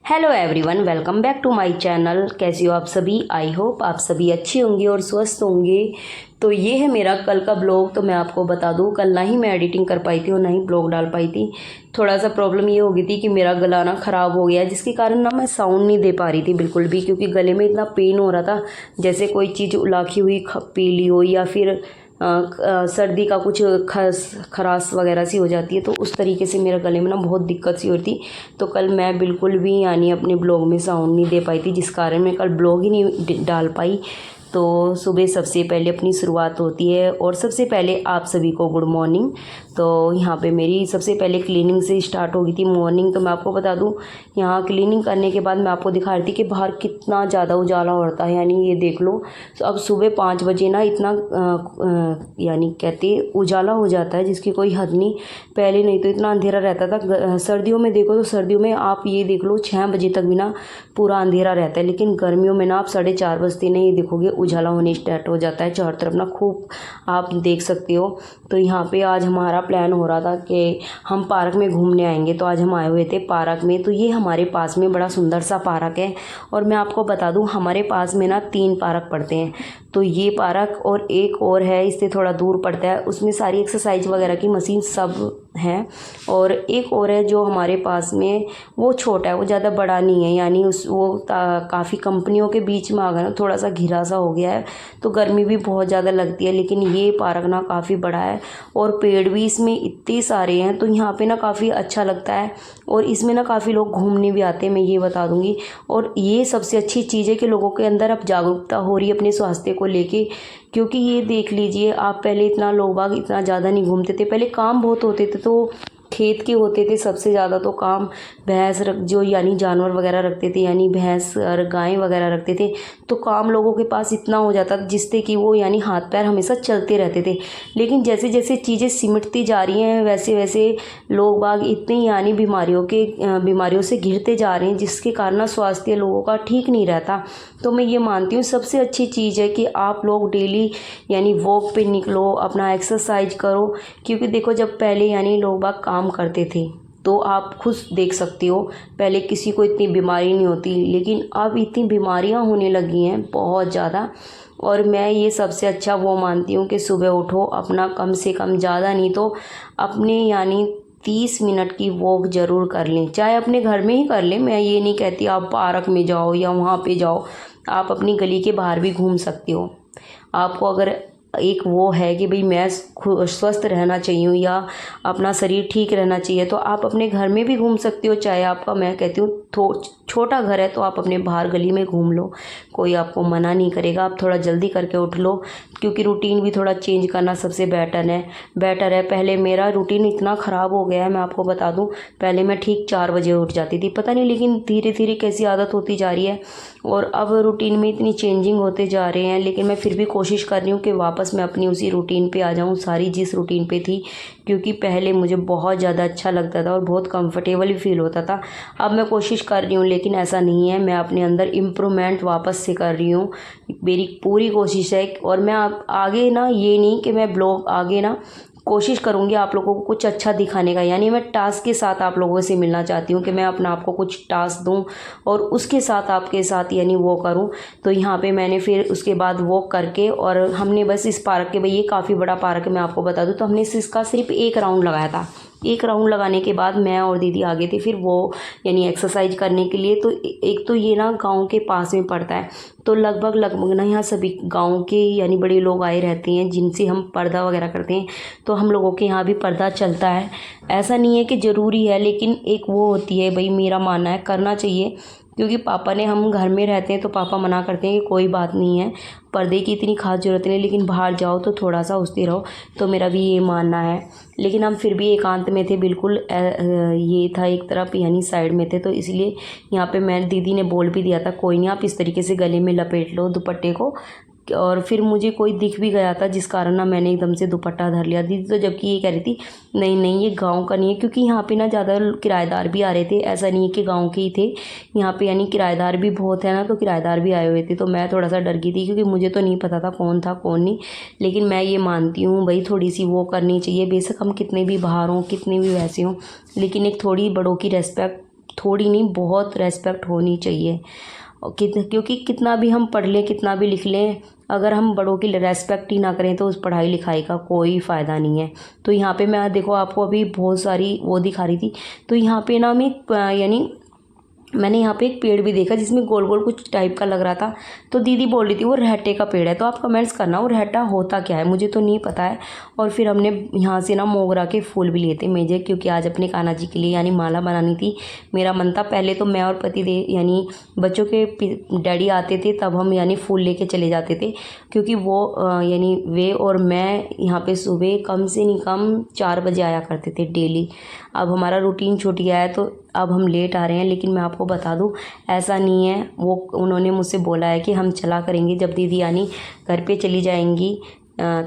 Hello everyone, welcome back to my channel. कैसे हो आप सभी? आई होप आप सभी अच्छे होंगे और स्वस्थ होंगे। तो ये है मेरा कल का ब्लॉग। तो मैं आपको बता दूं, कल ना ही मैं एडिटिंग कर पाई थी और ना ही ब्लॉग डाल पाई थी। थोड़ा सा प्रॉब्लम ये हो गई थी कि मेरा गला ना ख़राब हो गया, जिसके कारण ना मैं साउंड नहीं दे पा रही थी बिल्कुल भी, क्योंकि गले में इतना पेन हो रहा था जैसे कोई चीज़ उलाखी हुई पी ली हो, या फिर सर्दी का कुछ खराश वगैरह सी हो जाती है। तो उस तरीके से मेरे गले में ना बहुत दिक्कत सी हो रही थी। तो कल मैं बिल्कुल भी यानी अपने ब्लॉग में साउंड नहीं दे पाई थी, जिस कारण मैं कल ब्लॉग ही नहीं डाल पाई। तो सुबह सबसे पहले अपनी शुरुआत होती है, और सबसे पहले आप सभी को गुड मॉर्निंग। तो यहाँ पे मेरी सबसे पहले क्लीनिंग से स्टार्ट हो गई थी मॉर्निंग। तो मैं आपको बता दूँ, यहाँ क्लीनिंग करने के बाद मैं आपको दिखा रही थी कि बाहर कितना ज़्यादा उजाला होता है। यानी ये देख लो, तो अब सुबह 5 बजे ना इतना यानी कहते उजाला हो जाता है जिसकी कोई हद नहीं। पहले नहीं तो इतना अंधेरा रहता था। सर्दियों में देखो तो सर्दियों में आप ये देख लो 6 बजे तक भी ना पूरा अंधेरा रहता है, लेकिन गर्मियों में ना आप 4:30 बजते नहीं देखोगे उजाला होने स्टार्ट हो जाता है चारों तरफ ना, खूब आप देख सकते हो। तो यहाँ पे आज हमारा प्लान हो रहा था कि हम पार्क में घूमने आएंगे। तो आज हम आए हुए थे पार्क में। तो ये हमारे पास में बड़ा सुंदर सा पार्क है, और मैं आपको बता दूँ हमारे पास में ना 3 पार्क पड़ते हैं। तो ये पार्क और एक और है, इससे थोड़ा दूर पड़ता है, उसमें सारी एक्सरसाइज वगैरह की मशीन सब हैं। और एक और है जो हमारे पास में, वो छोटा है, वो ज़्यादा बड़ा नहीं है। यानी काफ़ी कंपनियों के बीच में आ गया ना, थोड़ा सा घिरा सा हो गया है, तो गर्मी भी बहुत ज़्यादा लगती है। लेकिन ये पार्क ना काफ़ी बड़ा है, और पेड़ भी इसमें इतने सारे हैं, तो यहाँ पे ना काफ़ी अच्छा लगता है। और इसमें ना काफ़ी लोग घूमने भी आते हैं, मैं ये बता दूँगी। और ये सबसे अच्छी चीज़ है कि लोगों के अंदर अब जागरूकता हो रही है अपने स्वास्थ्य को लेके। क्योंकि ये देख लीजिए आप, पहले इतना लोग बाग इतना ज़्यादा नहीं घूमते थे, पहले काम बहुत होते थे, तो खेत के होते थे सबसे ज़्यादा तो काम। भैंस रख जो यानी जानवर वगैरह रखते थे, यानी भैंस और गाय वगैरह रखते थे, तो काम लोगों के पास इतना हो जाता था जिससे कि वो यानी हाथ पैर हमेशा चलते रहते थे। लेकिन जैसे जैसे चीज़ें सिमटती जा रही हैं, वैसे वैसे लोग बाग इतनी यानी बीमारियों से घिरते जा रहे हैं, जिसके कारण ना स्वास्थ्य लोगों का ठीक नहीं रहता। तो मैं ये मानती हूँ सबसे अच्छी चीज़ है कि आप लोग डेली यानी वॉक पे निकलो, अपना एक्सरसाइज करो। क्योंकि देखो, जब पहले यानी लोग बाग काम करते थे, तो आप खुद देख सकते हो पहले किसी को इतनी बीमारी नहीं होती, लेकिन अब इतनी बीमारियां होने लगी हैं बहुत ज़्यादा। और मैं ये सबसे अच्छा वो मानती हूँ कि सुबह उठो, अपना कम से कम, ज़्यादा नहीं तो अपने यानी 30 मिनट की वॉक ज़रूर कर लें, चाहे अपने घर में ही कर लें। मैं ये नहीं कहती आप पार्क में जाओ या वहाँ पे जाओ, आप अपनी गली के बाहर भी घूम सकते हो। आपको अगर एक वो है कि भाई मैं स्वस्थ रहना चाहिए या अपना शरीर ठीक रहना चाहिए, तो आप अपने घर में भी घूम सकते हो। चाहे आपका, मैं कहती हूँ छोटा घर है, तो आप अपने बाहर गली में घूम लो, कोई आपको मना नहीं करेगा। आप थोड़ा जल्दी करके उठ लो, क्योंकि रूटीन भी थोड़ा चेंज करना सबसे बेटर है। पहले मेरा रूटीन इतना ख़राब हो गया है, मैं आपको बता दूं, पहले मैं ठीक 4 बजे उठ जाती थी, पता नहीं लेकिन धीरे धीरे कैसी आदत होती जा रही है, और अब रूटीन में इतनी चेंजिंग होते जा रहे हैं। लेकिन मैं फिर भी कोशिश कर रही हूँ कि वापस मैं अपनी उसी रूटीन पे आ जाऊँ, सारी जिस रूटीन पे थी, क्योंकि पहले मुझे बहुत ज़्यादा अच्छा लगता था और बहुत कंफर्टेबल भी फील होता था। अब मैं कोशिश कर रही हूँ, लेकिन ऐसा नहीं है, मैं अपने अंदर इम्प्रूवमेंट वापस से कर रही हूँ, मेरी पूरी कोशिश है। और मैं आगे ना, ये नहीं कि मैं ब्लॉग आगे ना कोशिश करूँगी आप लोगों को कुछ अच्छा दिखाने का, यानी मैं टास्क के साथ आप लोगों से मिलना चाहती हूँ कि मैं अपना आपको कुछ टास्क दूँ और उसके साथ आपके साथ यानी वो करूँ। तो यहाँ पे मैंने फिर उसके बाद वॉक करके, और हमने बस इस पार्क के, भाई ये काफ़ी बड़ा पार्क है मैं आपको बता दूँ, तो हमने इसका सिर्फ 1 राउंड लगाया था। 1 राउंड लगाने के बाद मैं और दीदी आगे थे फिर वो यानी एक्सरसाइज करने के लिए। तो एक तो ये ना गांव के पास में पड़ता है, तो लगभग ना यहाँ सभी गांव के यानी बड़े लोग आए रहते हैं, जिनसे हम पर्दा वगैरह करते हैं। तो हम लोगों के यहाँ भी पर्दा चलता है, ऐसा नहीं है कि ज़रूरी है, लेकिन एक वो होती है, भाई मेरा मानना है करना चाहिए। क्योंकि पापा ने, हम घर में रहते हैं तो पापा मना करते हैं कि कोई बात नहीं है, पर्दे की इतनी खास ज़रूरत नहीं, लेकिन बाहर जाओ तो थोड़ा सा उठते रहो। तो मेरा भी ये मानना है। लेकिन हम फिर भी एकांत में थे बिल्कुल, ये था एक तरफ यानी साइड में थे, तो इसलिए यहाँ पे मैं, दीदी ने बोल भी दिया था कोई नहीं, आप इस तरीके से गले में लपेट लो दुपट्टे को। और फिर मुझे कोई दिख भी गया था, जिस कारण ना मैंने एकदम से दुपट्टा धर लिया। दीदी तो जबकि ये कह रही थी नहीं नहीं ये गांव का नहीं है, क्योंकि यहाँ पे ना ज़्यादा किराएदार भी आ रहे थे, ऐसा नहीं है कि गांव के ही थे, यहाँ पे यानी किराएदार भी बहुत है ना, तो किराएदार भी आए हुए थे। तो मैं थोड़ा सा डर गई थी, क्योंकि मुझे तो नहीं पता था कौन था कौन नहीं। लेकिन मैं ये मानती हूँ भाई, थोड़ी सी वो करनी चाहिए, बेशक हम कितने भी बाहर हों, कितने भी वैसे हों, लेकिन एक थोड़ी बड़ों की रेस्पेक्ट थोड़ी नहीं बहुत रेस्पेक्ट होनी चाहिए। क्योंकि कितना भी हम पढ़ लें, कितना भी लिख लें, अगर हम बड़ों की रेस्पेक्ट ही ना करें तो उस पढ़ाई लिखाई का कोई फ़ायदा नहीं है। तो यहाँ पे मैं देखो आपको अभी बहुत सारी वो दिखा रही थी, तो यहाँ पे ना मैं यानी मैंने यहाँ पे एक पेड़ भी देखा जिसमें गोल गोल कुछ टाइप का लग रहा था। तो दीदी बोल रही थी वो रहटे का पेड़ है। तो आप कमेंट्स करना वो रहटा होता क्या है, मुझे तो नहीं पता है। और फिर हमने यहाँ से ना मोगरा के फूल भी लिए थे मेजे, क्योंकि आज अपने कान्हा जी के लिए यानी माला बनानी थी। मेरा मन था पहले तो मैं और पति देव यानी बच्चों के डैडी आते थे तब हम यानी फूल लेके चले जाते थे, क्योंकि वो यानी वे और मैं यहाँ पे सुबह कम से नहीं कम 4 बजे आया करते थे डेली। अब हमारा रूटीन छूट गया है तो अब हम लेट आ रहे हैं, लेकिन मैं आपको बता दूं ऐसा नहीं है। वो उन्होंने मुझसे बोला है कि हम चला करेंगे जब दीदी यानी घर पे चली जाएंगी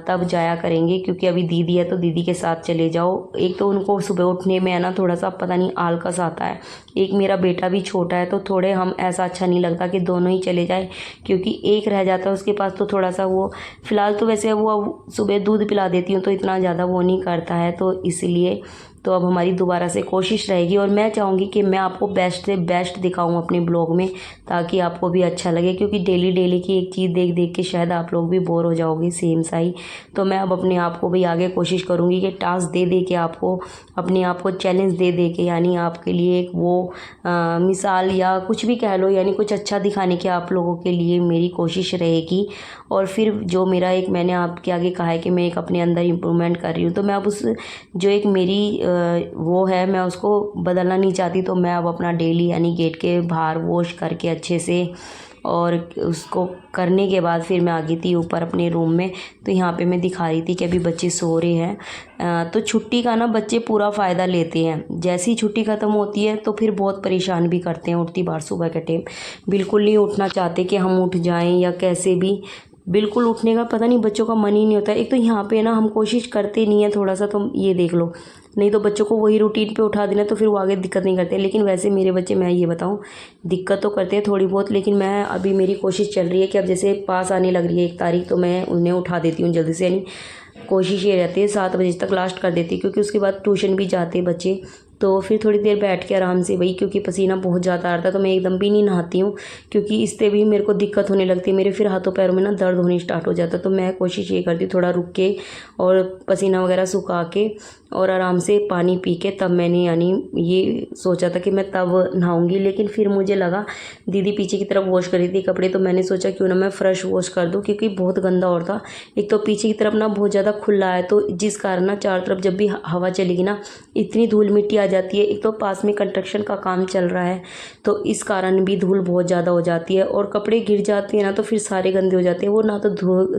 तब जाया करेंगे, क्योंकि अभी दीदी है तो दीदी के साथ चले जाओ। एक तो उनको सुबह उठने में है ना थोड़ा सा पता नहीं आलकस आता है, एक मेरा बेटा भी छोटा है तो थोड़े हम ऐसा अच्छा नहीं लगता कि दोनों ही चले जाए, क्योंकि एक रह जाता है उसके पास तो थोड़ा सा वो फ़िलहाल तो वैसे वो सुबह दूध पिला देती हूँ तो इतना ज़्यादा वो नहीं करता है, तो इसलिए तो अब हमारी दोबारा से कोशिश रहेगी। और मैं चाहूँगी कि मैं आपको बेस्ट से बेस्ट दिखाऊँ अपने ब्लॉग में, ताकि आपको भी अच्छा लगे, क्योंकि डेली डेली की एक चीज़ देख देख के शायद आप लोग भी बोर हो जाओगे सेम सा ही। तो मैं अब अपने आप को भी आगे कोशिश करूँगी कि टास्क दे दे के आपको अपने आप को चैलेंज दे दे के यानी आपके लिए एक वो मिसाल या कुछ भी कह लो, यानी कुछ अच्छा दिखाने की आप लोगों के लिए मेरी कोशिश रहेगी। और फिर जो मेरा एक मैंने आपके आगे कहा है कि मैं एक अपने अंदर इम्प्रूवमेंट कर रही हूँ, तो मैं अब उस जो एक मेरी वो है मैं उसको बदलना नहीं चाहती। तो मैं अब अपना डेली यानी गेट के बाहर वॉश करके अच्छे से और उसको करने के बाद फिर मैं आ गई थी ऊपर अपने रूम में। तो यहाँ पे मैं दिखा रही थी कि अभी बच्चे सो रहे हैं। तो छुट्टी का ना बच्चे पूरा फ़ायदा लेते हैं, जैसी ही छुट्टी ख़त्म होती है तो फिर बहुत परेशान भी करते हैं। उठती बार सुबह के टाइम बिल्कुल नहीं उठना चाहते कि हम उठ जाएं या कैसे भी, बिल्कुल उठने का पता नहीं बच्चों का मन ही नहीं होता। एक तो यहाँ पे ना हम कोशिश करते नहीं है थोड़ा सा, तो ये देख लो, नहीं तो बच्चों को वही रूटीन पे उठा देना तो फिर वो आगे दिक्कत नहीं करते। लेकिन वैसे मेरे बच्चे मैं ये बताऊँ दिक्कत तो करते हैं थोड़ी बहुत, लेकिन मैं अभी मेरी कोशिश चल रही है कि अब जैसे पास आने लग रही है 1 तारीख तो मैं उन्हें उठा देती हूँ जल्दी से, यानी कोशिश ये रहती है 7 बजे तक लास्ट कर देती, क्योंकि उसके बाद ट्यूशन भी जाते हैं बच्चे। तो फिर थोड़ी देर बैठ के आराम से वही, क्योंकि पसीना बहुत ज़्यादा आ रहा था तो मैं एकदम भी नहीं नहाती हूँ, क्योंकि इससे भी मेरे को दिक्कत होने लगती है। मेरे फिर हाथों पैरों में ना दर्द होनी स्टार्ट हो जाता है। तो मैं कोशिश ये करती हूँ थोड़ा रुक के और पसीना वगैरह सुखा के और आराम से पानी पी के तब मैंने यानी ये सोचा था कि मैं तब नहाऊंगी। लेकिन फिर मुझे लगा दीदी पीछे की तरफ वॉश करी थी कपड़े, तो मैंने सोचा क्यों ना मैं फ्रेश वॉश कर दूँ, क्योंकि बहुत गंदा और था। एक तो पीछे की तरफ ना बहुत ज़्यादा खुला है, तो जिस कारण ना चारों तरफ जब भी हवा चलेगी ना इतनी धूल मिट्टी आ जाती है। एक तो पास में कंस्ट्रक्शन का काम चल रहा है तो इस कारण भी धूल बहुत ज़्यादा हो जाती है, और कपड़े गिर जाते हैं ना तो फिर सारे गंदे हो जाते हैं। वो ना तो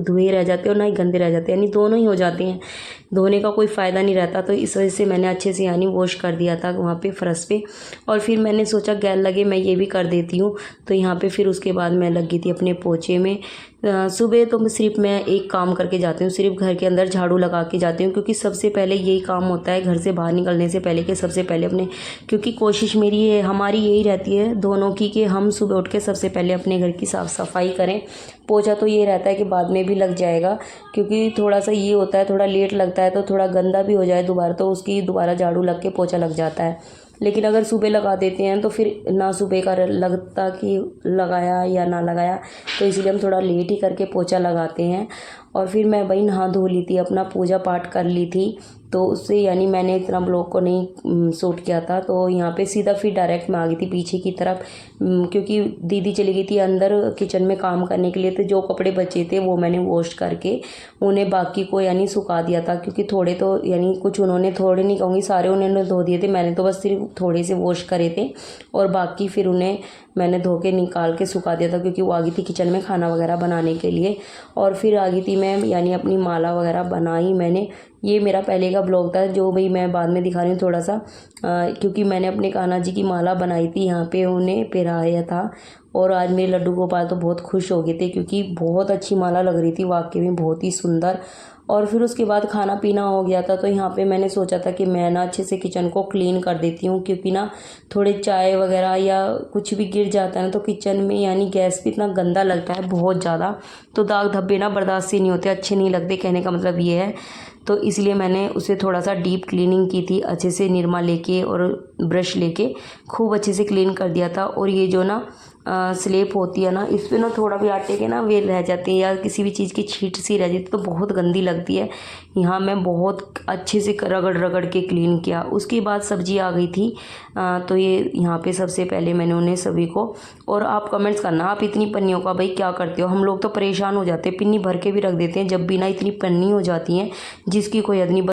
धुए रह जाते हैं और ना ही गंदे रह जाते हैं, यानी दोनों ही हो जाते हैं, धोने का कोई फ़ायदा नहीं रहता। तो इस वजह से मैंने अच्छे से यानी वॉश कर दिया था वहाँ पे फर्श पे। और फिर मैंने सोचा गैल लगे मैं ये भी कर देती हूँ। तो यहाँ पे फिर उसके बाद मैं लगी थी अपने पोछे में। सुबह तो सिर्फ मैं एक काम करके जाती हूँ, सिर्फ घर के अंदर झाड़ू लगा के जाती हूँ, क्योंकि सबसे पहले यही काम होता है घर से बाहर निकलने से पहले कि सबसे पहले अपने, क्योंकि कोशिश मेरी है हमारी यही रहती है दोनों की कि हम सुबह उठ के सबसे पहले अपने घर की साफ़ सफाई करें। पोछा तो ये रहता है कि बाद में भी लग जाएगा, क्योंकि थोड़ा सा ये होता है थोड़ा लेट लगता है तो थोड़ा गंदा भी हो जाए दोबारा तो उसकी दोबारा झाड़ू लग के पोछा लग जाता है। लेकिन अगर सुबह लगा देते हैं तो फिर ना सुबह का लगता कि लगाया या ना लगाया, तो इसलिए हम थोड़ा लेट ही करके पोछा लगाते हैं। और फिर मैं वही नहा धो ली थी, अपना पूजा पाठ कर ली थी, तो उससे यानी मैंने इतना ब्लॉग को नहीं शूट किया था। तो यहाँ पे सीधा फिर डायरेक्ट मैं आ गई थी पीछे की तरफ, क्योंकि दीदी चली गई थी अंदर किचन में काम करने के लिए। तो जो कपड़े बचे थे वो मैंने वॉश करके उन्हें बाकी को यानी सुखा दिया था, क्योंकि थोड़े तो यानी कुछ उन्होंने, थोड़े नहीं कहूँगी सारे उन्होंने धो दिए थे, मैंने तो बस सिर्फ थोड़े से वॉश करे थे और बाकी फिर उन्हें मैंने धो के निकाल के सुखा दिया था, क्योंकि वो आ गई थी किचन में खाना वगैरह बनाने के लिए। और फिर आ गई थी मैं यानी अपनी माला वगैरह बनाई मैंने। ये मेरा पहले का ब्लॉग था जो भाई मैं बाद में दिखा रही हूँ थोड़ा सा, क्योंकि मैंने अपने कान्हा जी की माला बनाई थी, यहाँ पे उन्हें पहनाया था। और आज मेरे लड्डू गोपाल तो बहुत खुश हो गए थे क्योंकि बहुत अच्छी माला लग रही थी, वाकई में बहुत ही सुंदर। और फिर उसके बाद खाना पीना हो गया था, तो यहाँ पे मैंने सोचा था कि मैं ना अच्छे से किचन को क्लीन कर देती हूँ, क्योंकि ना थोड़े चाय वगैरह या कुछ भी गिर जाता है ना तो किचन में यानी गैस पे इतना गंदा लगता है बहुत ज़्यादा, तो दाग धब्बे ना बर्दाश्त ही नहीं होते, अच्छे नहीं लगते, कहने का मतलब ये है। तो इसलिए मैंने उसे थोड़ा सा डीप क्लीनिंग की थी, अच्छे से निरमा लेके और ब्रश लेके खूब अच्छे से क्लीन कर दिया था। और ये जो ना स्लेप होती है ना, इस पे ना थोड़ा भी आटे के ना वे रह जाते हैं या किसी भी चीज़ की छींट सी रह जाती है तो बहुत गंदी लगती है। यहाँ मैं बहुत अच्छे से रगड़ रगड़ के क्लीन किया। उसके बाद सब्जी आ गई थी, तो ये यहाँ पे सबसे पहले मैंने उन्हें सभी को, और आप कमेंट्स करना आप इतनी पन्नियों का भाई क्या करते हो। हम लोग तो परेशान हो जाते हैं, पिन्नी भर के भी रख देते हैं, जब भी ना इतनी पन्नी हो जाती हैं जिसकी कोई हद नहीं।